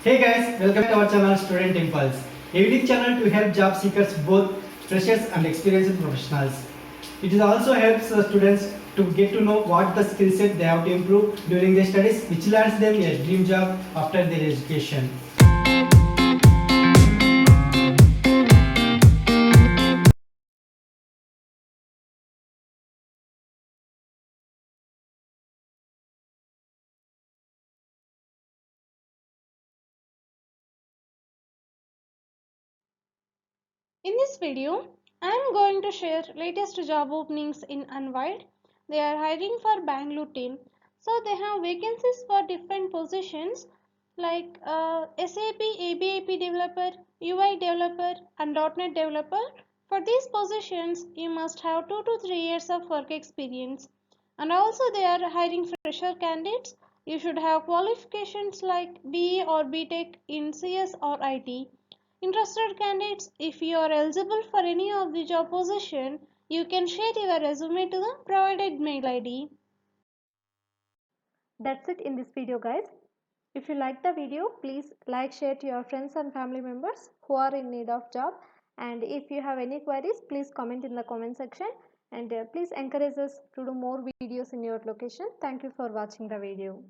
Hey guys, welcome to our channel Student Impulse, a unique channel to help job seekers, both freshers and experienced professionals. It also helps students to get to know what the skill set they have to improve during their studies, which lands them a dream job after their education. In this video, I am going to share latest job openings in Unwired. They are hiring for Bangalore team. So they have vacancies for different positions like SAP ABAP developer, UI developer and .NET developer. For these positions, you must have 2 to 3 years of work experience. And also they are hiring fresher candidates. You should have qualifications like BE or BTech in CS or IT. Interested candidates, if you are eligible for any of the job position, you can share your resume to the provided mail ID. That's it in this video, guys. If you like the video, please like, share to your friends and family members who are in need of job. And if you have any queries, please comment in the comment section. And please encourage us to do more videos in your location. Thank you for watching the video.